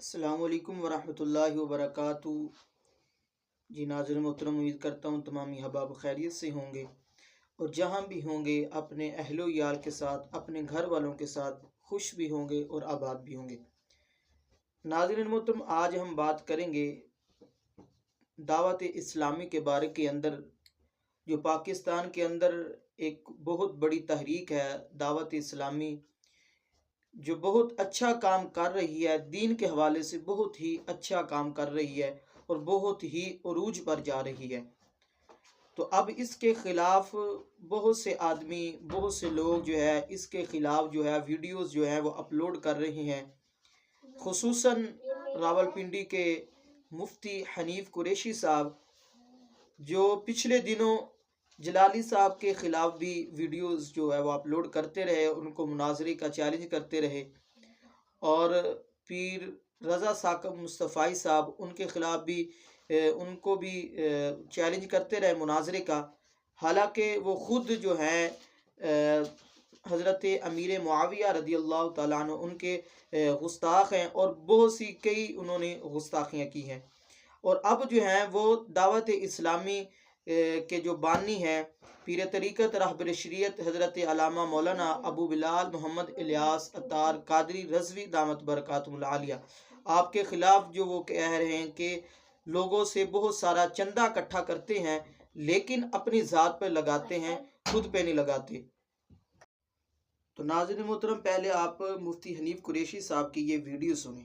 अस्सलाम वालेकुम वरहमतुल्लाहि वबरकातुहू। जी नाज़रीन मोहतरम, उम्मीद करता हूँ तमाम अहबाब खैरियत से होंगे और जहाँ भी होंगे अपने अहलो यार के साथ, अपने घर वालों के साथ खुश भी होंगे और आबाद भी होंगे। नाज़रीन मोहतरम, आज हम बात करेंगे दावत इस्लामी के बारे के अंदर। जो पाकिस्तान के अंदर एक बहुत बड़ी तहरीक है दावत इस्लामी, जो बहुत अच्छा काम कर रही है, दीन के हवाले से बहुत ही अच्छा काम कर रही है और बहुत ही उरूज पर जा रही है। तो अब इसके ख़िलाफ़ बहुत से आदमी, बहुत से लोग जो है इसके ख़िलाफ़ जो है वीडियोस जो है वो अपलोड कर रहे हैं। खुसूसन रावलपिंडी के मुफ्ती हनीफ कुरैशी साहब, जो पिछले दिनों जलाली साहब के ख़िलाफ़ भी वीडियोस जो है वो अपलोड करते रहे, उनको मुनाज़रे का चैलेंज करते रहे, और पीर रज़ा साकब मुस्तफ़ाई साहब उनके ख़िलाफ़ भी उनको भी चैलेंज करते रहे मुनाज़रे का। हालांकि वो ख़ुद जो हैं हज़रत अमीर मुआविया रज़ी अल्लाह ताला अन्हु उनके गुस्ताख हैं और बहुत सी कई उन्होंने गुस्ताखियाँ की हैं। और अब जो हैं वो दावत इस्लामी के जो बानी हैं पीर तरीक़त रहबर शरीयत हज़रत अल्लामा मौलाना अबू बिलाल मोहम्मद इलियास अत्तार कादरी रज़वी दामत बरकातुहुल आलिया, आपके ख़िलाफ़ जो वो कह रहे हैं कि लोगों से बहुत सारा चंदा इकट्ठा करते हैं लेकिन अपनी ज़ात पर लगाते हैं, खुद पे नहीं लगाते। तो नाज़रीन मोहतरम, पहले आप मुफ्ती हनीफ कुरैशी साहब की ये वीडियो सुनें।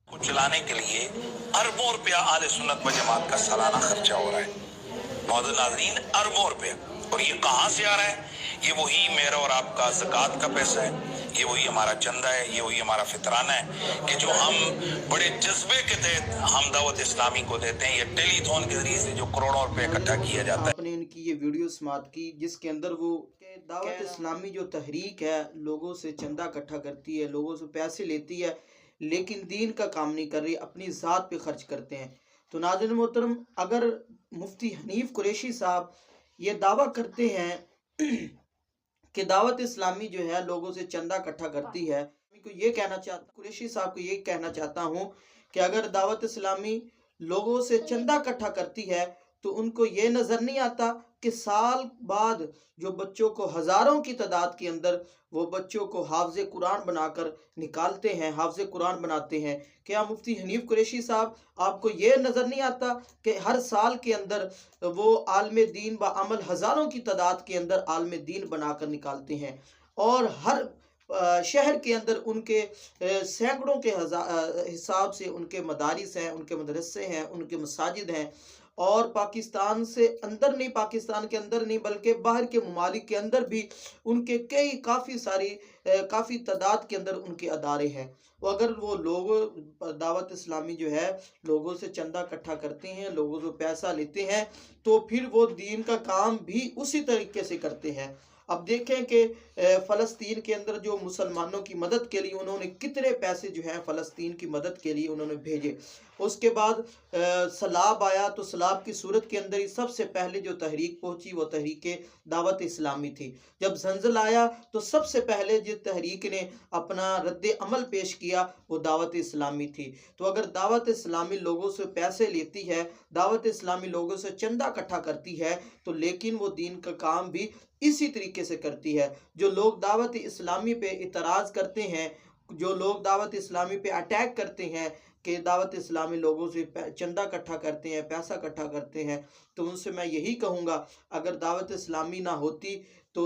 को चलाने के लिए अरबों रुपया आले सुन्नत व जमात का सालाना खर्चा हो रहा है। मौजूद नाज़रीन, अरबों रुपया, और ये कहाँ से आ रहा है? ये वही मेरा और आपका ज़कात का पैसा है, ये वही हमारा चंदा है, ये वही हमारा फितराना है कि जो हम बड़े जज्बे के तहत हम दावत इस्लामी को देते हैं। ये टेलीथॉन के जरिए से जो करोड़ों रुपये इकट्ठा किया जाता है। आपने इनकी ये वीडियो समात की जिसके अंदर वो दावत इस्लामी जो तहरीक है लोगों से चंदा इकट्ठा करती है, लोगों से पैसे लेती है, लेकिन दीन का काम नहीं कर रही, अपनी ज़ात पे खर्च करते हैं। तो नाज़रीन मोहतरम, अगर मुफ्ती हनीफ कुरैशी साहब ये दावा करते हैं कि दावत इस्लामी जो है लोगों से चंदा इकट्ठा करती है, कुरैशी साहब को ये कहना चाहता हूँ कि अगर दावत इस्लामी लोगों से चंदा इकट्ठा करती है तो उनको ये नज़र नहीं आता कि साल बाद जो बच्चों को हज़ारों की तादाद के अंदर वो बच्चों को हाफ़िज़ कुरान बनाकर निकालते हैं, हाफ़िज़ कुरान बनाते हैं। क्या मुफ्ती हनीफ कुरैशी साहब, आपको ये नज़र नहीं आता कि हर साल के अंदर वो आलम दीन व अमल हज़ारों की तादाद के अंदर आलम दीन बनाकर निकालते हैं और हर शहर के अंदर उनके सैकड़ों के हिसाब से उनके मदारिस हैं, उनके मदरसे हैं, उनके मसाजिद हैं, और पाकिस्तान से अंदर नहीं, पाकिस्तान के अंदर नहीं बल्कि बाहर के ममालिक के अंदर भी उनके काफ़ी तादाद के अंदर उनके अदारे हैं। वो अगर वो लोग दावत इस्लामी जो है लोगों से चंदा इकट्ठा करते हैं, लोगों से पैसा लेते हैं, तो फिर वो दीन का काम भी उसी तरीके से करते हैं। अब देखें कि फ़लस्तीन के अंदर जो मुसलमानों की मदद के लिए उन्होंने कितने पैसे जो हैं फ़लस्तीन की मदद के लिए उन्होंने भेजे। उसके बाद सैलाब आया तो सैलाब की सूरत के अंदर ही सबसे पहले जो तहरीक पहुंची वो तहरीक दावत इस्लामी थी। जब ज़लज़ला आया तो सबसे पहले जिस तहरीक ने अपना रद्द अमल पेश किया वो दावत इस्लामी थी। तो अगर दावत इस्लामी लोगों से पैसे लेती है, दावत इस्लामी लोगों से चंदा इकट्ठा करती है, तो लेकिन वो दीन का काम भी इसी तरीके से करती है। जो लोग दावत इस्लामी पे इतराज़ करते हैं, जो लोग दावत इस्लामी पे अटैक करते हैं कि दावत इस्लामी लोगों से चंदा इकट्ठा करते हैं, पैसा इकट्ठा करते हैं, तो उनसे मैं यही कहूँगा, अगर दावत इस्लामी ना होती तो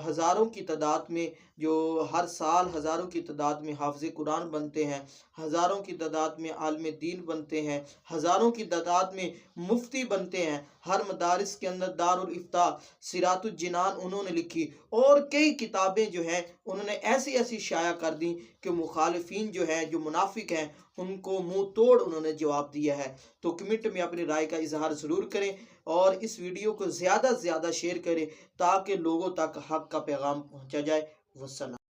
हज़ारों की तादाद में, जो हर साल हज़ारों की तादाद में हाफ़िज़ कुरान बनते हैं, हज़ारों की तादाद में आलिम दीन बनते हैं, हज़ारों की तादाद में मुफ्ती बनते हैं। हर मदारिस के अंदर दारुल इफ्ता, सिरातुल जिनान उन्होंने लिखी और कई किताबें जो हैं उन्होंने ऐसी ऐसी शाया कर दी कि मुखालिफिन जो हैं, जो मुनाफिक हैं, उनको मुंह तोड़ उन्होंने जवाब दिया है। तो कमेंट में अपनी राय का इजहार ज़रूर करें और इस वीडियो को ज़्यादा से ज़्यादा शेयर करें ताकि लोगों तक हक़ का पैगाम पहुँचा जाए। वस्सलाम।